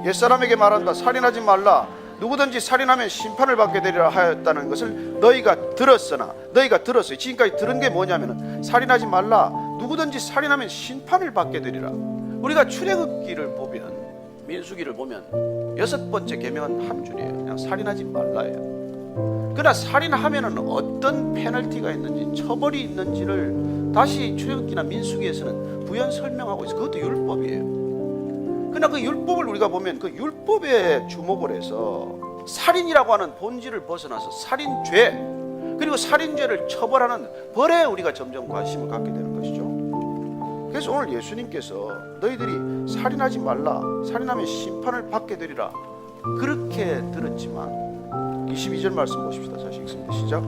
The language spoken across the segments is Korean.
옛사람에게 말한다. 살인하지 말라. 누구든지 살인하면 심판을 받게 되리라 하였다는 것을 너희가 들었으나, 너희가 들었어요. 지금까지 들은 게 뭐냐면은 살인하지 말라. 누구든지 살인하면 심판을 받게 되리라. 우리가 출애굽기를 보면, 민수기를 보면 6번째 계명은 한 줄이에요. 그냥 살인하지 말라예요. 그러나 살인하면은 어떤 페널티가 있는지, 처벌이 있는지를 다시 출애굽기나 민수기에서는 부연 설명하고 있어요. 그것도 율법이에요. 그러나 그 율법을 우리가 보면 그 율법에 주목을 해서 살인이라고 하는 본질을 벗어나서 살인죄, 그리고 살인죄를 처벌하는 벌에 우리가 점점 관심을 갖게 되는 것이죠. 그래서 오늘 예수님께서 너희들이 살인하지 말라, 살인하면 심판을 받게 되리라, 그렇게 들었지만 22절 말씀 보십시다. 다시 읽습니다. 시작.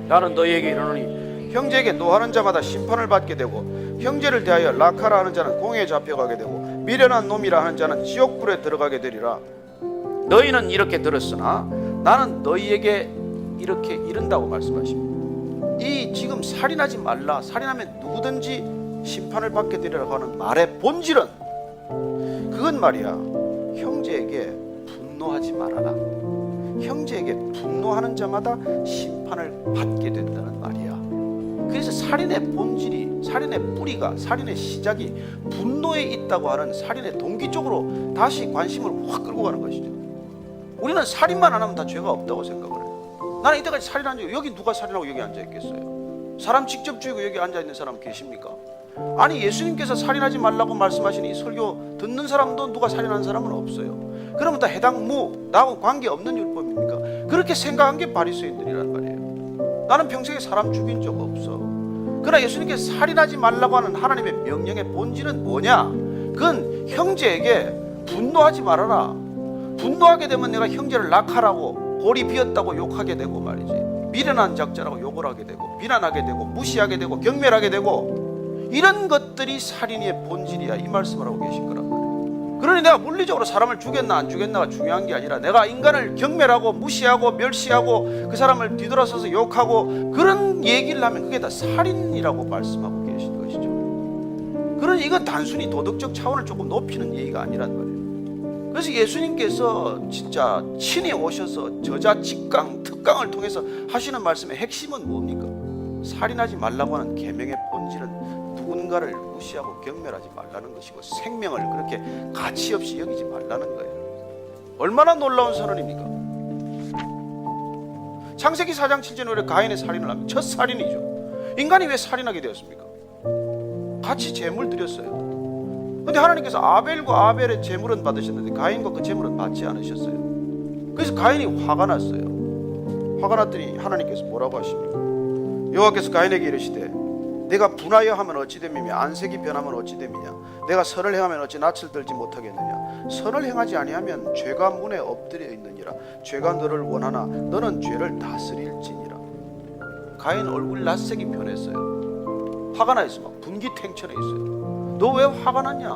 나는 너희에게 이르노니 형제에게 노하는 자마다 심판을 받게 되고, 형제를 대하여 라카라 하는 자는 공회에 잡혀가게 되고, 미련한 놈이라 하는 자는 지옥불에 들어가게 되리라. 너희는 이렇게 들었으나 나는 너희에게 이렇게 이른다고 말씀하십니다. 이 지금 살인하지 말라, 살인하면 누구든지 심판을 받게 되리라고 하는 말의 본질은, 그건 말이야, 형제에게 분노하지 말아라. 형제에게 분노하는 자마다 심판을 받게 된다는 말이야. 그래서 살인의 본질이, 살인의 뿌리가, 살인의 시작이 분노에 있다고 하는 살인의 동기 쪽으로 다시 관심을 확 끌고 가는 것이죠. 우리는 살인만 안 하면 다 죄가 없다고 생각을 해요. 나는 이때까지 살인한 적, 여기 누가 살인하고 여기 앉아 있겠어요? 사람 직접 죽이고 여기 앉아 있는 사람 계십니까? 아니, 예수님께서 살인하지 말라고 말씀하신 이 설교 듣는 사람도 누가 살인한 사람은 없어요. 그러면 다 해당 나하고 관계없는 율법입니까? 그렇게 생각한 게 바리새인들이란 말이에요. 나는 평생에 사람 죽인 적 없어. 그러나 예수님께서 살인하지 말라고 하는 하나님의 명령의 본질은 뭐냐? 그건 형제에게 분노하지 말아라. 분노하게 되면 내가 형제를 낙하라고, 골이 비었다고 욕하게 되고 말이지, 미련한 작자라고 욕을 하게 되고, 비난하게 되고, 무시하게 되고, 경멸하게 되고, 이런 것들이 살인의 본질이야, 이 말씀을 하고 계신 거란 말이에요. 그러니 내가 물리적으로 사람을 죽였나 안 죽였나가 중요한 게 아니라, 내가 인간을 경멸하고 무시하고 멸시하고 그 사람을 뒤돌아서서 욕하고 그런 얘기를 하면 그게 다 살인이라고 말씀하고 계신 것이죠. 그러니 이건 단순히 도덕적 차원을 조금 높이는 얘기가 아니란 말이에요. 그래서 예수님께서 진짜 친히 오셔서 저자 직강 특강을 통해서 하시는 말씀의 핵심은 뭡니까? 살인하지 말라고 하는 계명의 본질은 누군가를 무시하고 경멸하지 말라는 것이고, 생명을 그렇게 가치 없이 여기지 말라는 거예요. 얼마나 놀라운 선언입니까? 창세기 4장 7절에 가인의 살인을 하면 첫 살인이죠. 인간이 왜 살인하게 되었습니까? 같이 제물 드렸어요. 근데 하나님께서 아벨과 아벨의 제물은 받으셨는데 가인과 그 제물은 받지 않으셨어요. 그래서 가인이 화가 났어요. 화가 났더니 하나님께서 뭐라고 하십니까? 여호와께서 가인에게 이르시되 내가 분하여 하면 어찌 됨이며 안색이 변하면 어찌 됨이냐? 내가 선을 행하면 어찌 낯을 들지 못하겠느냐? 선을 행하지 아니하면 죄가 문에 엎드려 있느니라. 죄가 너를 원하나 너는 죄를 다스릴지니라. 가인 얼굴 낯색이 변했어요. 화가 나 있어. 막 분기탱천해 있어요. 너 왜 화가 났냐?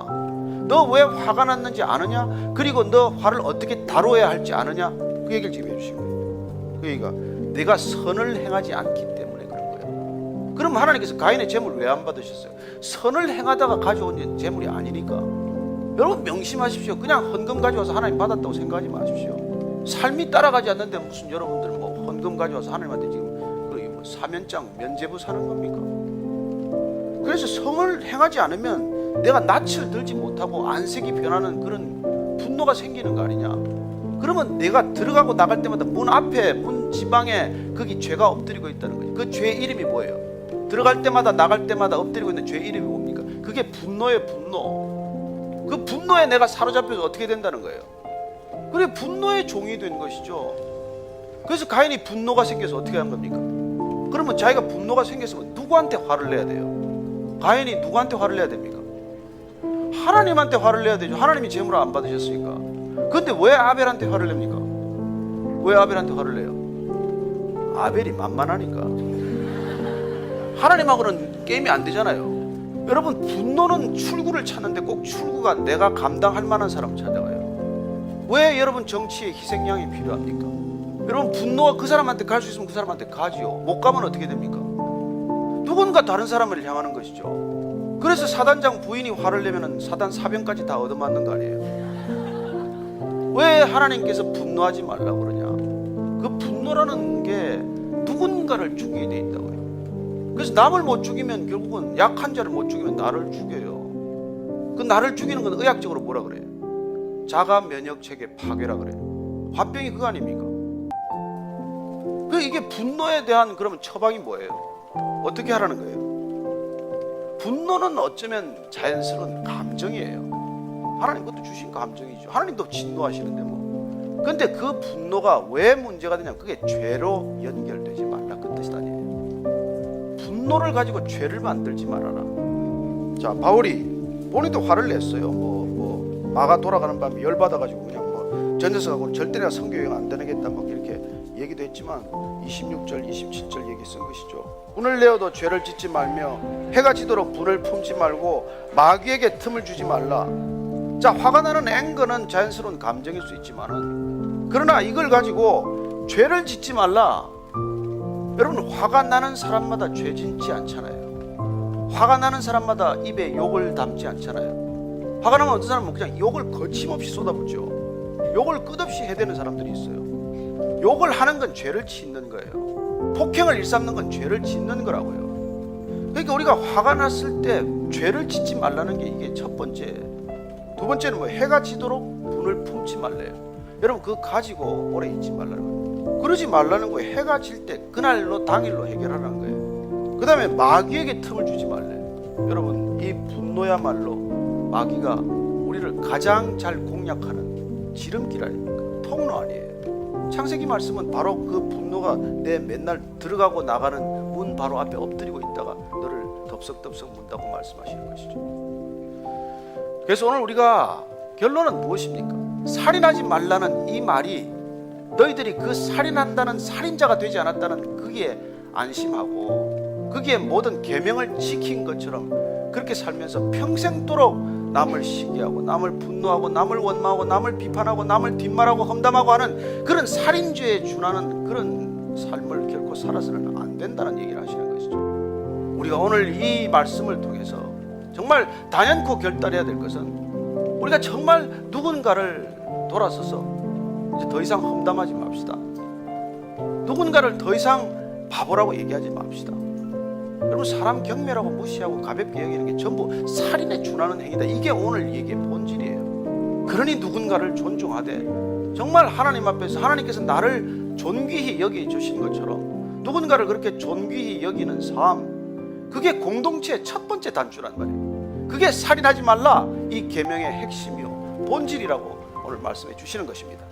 너 왜 화가 났는지 아느냐? 그리고 너 화를 어떻게 다뤄야 할지 아느냐? 그 얘기를 지금 해주신 거예요. 그 얘기가 내가 선을 행하지 않기 때문에 그런 거예요. 그럼 하나님께서 가인의 재물 왜 안 받으셨어요? 선을 행하다가 가져온 재물이 아니니까. 여러분 명심하십시오. 그냥 헌금 가져와서 하나님 받았다고 생각하지 마십시오. 삶이 따라가지 않는데 무슨 여러분들 뭐 헌금 가져와서 하나님한테 지금 그 사면장 면죄부 사는 겁니까? 그래서 성을 행하지 않으면 내가 낯을 들지 못하고 안색이 변하는 그런 분노가 생기는 거 아니냐? 그러면 내가 들어가고 나갈 때마다 문 앞에, 문 지방에 거기 죄가 엎드리고 있다는 거예요. 그 죄 이름이 뭐예요? 들어갈 때마다 나갈 때마다 엎드리고 있는 죄 이름이 뭡니까? 그게 분노예요, 분노. 그 분노에 내가 사로잡혀서 어떻게 된다는 거예요? 그래, 분노의 종이 된 것이죠. 그래서 가인이 분노가 생겨서 어떻게 한 겁니까? 그러면 자기가 분노가 생겼으면 누구한테 화를 내야 돼요? 가인이 누구한테 화를 내야 됩니까? 하나님한테 화를 내야 되죠. 하나님이 재물을 안 받으셨으니까. 그런데 왜 아벨한테 화를 냅니까? 왜 아벨한테 화를 내요? 아벨이 만만하니까. 하나님하고는 게임이 안 되잖아요. 여러분, 분노는 출구를 찾는데 꼭 출구가 내가 감당할 만한 사람 찾아가요. 왜 여러분 정치에 희생양이 필요합니까? 여러분, 분노가 그 사람한테 갈 수 있으면 그 사람한테 가지요. 못 가면 어떻게 됩니까? 누군가 다른 사람을 향하는 것이죠. 그래서 사단장 부인이 화를 내면 사단 사병까지 다 얻어맞는 거 아니에요? 왜 하나님께서 분노하지 말라고 그러냐? 그 분노라는 게 누군가를 죽이게 돼 있다고요. 그래서 남을 못 죽이면 결국은 약한 자를 못 죽이면 나를 죽여요. 그 나를 죽이는 건 의학적으로 뭐라 그래요? 자가 면역 체계 파괴라 그래요. 화병이 그거 아닙니까? 그 이게 분노에 대한 그러면 처방이 뭐예요? 어떻게 하라는 거예요? 분노는 어쩌면 자연스러운 감정이에요. 하나님 것도 주신 감정이죠. 하나님도 진노하시는데 뭐. 근데 그 분노가 왜 문제가 되냐면 그게 죄로 연결되지 말라 그 뜻이 아니에요. 분노를 가지고 죄를 만들지 말아라. 자, 바울이 본인도 화를 냈어요. 마가 돌아가는 밤에 열받아가지고 그냥 전에서 가고 절대나 성교 여행 안 되겠다 막 이렇게 얘기도 했지만 26절 27절 얘기 쓴 것이죠. 분을 내어도 죄를 짓지 말며 해가 지도록 분을 품지 말고 마귀에게 틈을 주지 말라. 자, 화가 나는 앵거는 자연스러운 감정일 수 있지만은 그러나 이걸 가지고 죄를 짓지 말라. 여러분, 화가 나는 사람마다 죄 짓지 않잖아요. 화가 나는 사람마다 입에 욕을 담지 않잖아요. 화가 나면 어떤 사람은 그냥 욕을 거침없이 쏟아붓죠. 욕을 끝없이 해대는 사람들이 있어요. 욕을 하는 건 죄를 짓는 거예요. 폭행을 일삼는 건 죄를 짓는 거라고요. 그러니까 우리가 화가 났을 때 죄를 짓지 말라는 게 이게 첫 번째. 두 번째는 해가 지도록 분을 품지 말래요. 여러분, 그거 가지고 오래 있지 말라는 거예요. 그러지 말라는 거예요. 해가 질 때 그날로 당일로 해결하라는 거예요. 그 다음에 마귀에게 틈을 주지 말래요. 여러분, 이 분노야말로 마귀가 우리를 가장 잘 공략하는 지름길 아닙니까? 통로 아니에요. 창세기 말씀은 바로 그 분노가 내 맨날 들어가고 나가는 문 바로 앞에 엎드리고 있다가 너를 덥석덥석 문다고 말씀하시는 것이죠. 그래서 오늘 우리가 결론은 무엇입니까? 살인하지 말라는 이 말이 너희들이 그 살인한다는 살인자가 되지 않았다는 그게 안심하고 거기에 모든 계명을 지킨 것처럼 그렇게 살면서 평생도록 남을 시기하고 남을 분노하고 남을 원망하고 남을 비판하고 남을 뒷말하고 험담하고 하는 그런 살인죄에 준하는 그런 삶을 결코 살아서는 안 된다는 얘기를 하시는 것이죠. 우리가 오늘 이 말씀을 통해서 정말 단연코 결단해야 될 것은 우리가 정말 누군가를 돌아서서 이제 더 이상 험담하지 맙시다. 누군가를 더 이상 바보라고 얘기하지 맙시다. 여러분, 사람 경멸하고 무시하고 가볍게 여기는 게 전부 살인에 준하는 행위다. 이게 오늘 얘기의 본질이에요. 그러니 누군가를 존중하되 정말 하나님 앞에서 하나님께서 나를 존귀히 여겨주신 것처럼 누군가를 그렇게 존귀히 여기는 삶, 그게 공동체의 첫 번째 단추란 말이에요. 그게 살인하지 말라 이 계명의 핵심이요 본질이라고 오늘 말씀해 주시는 것입니다.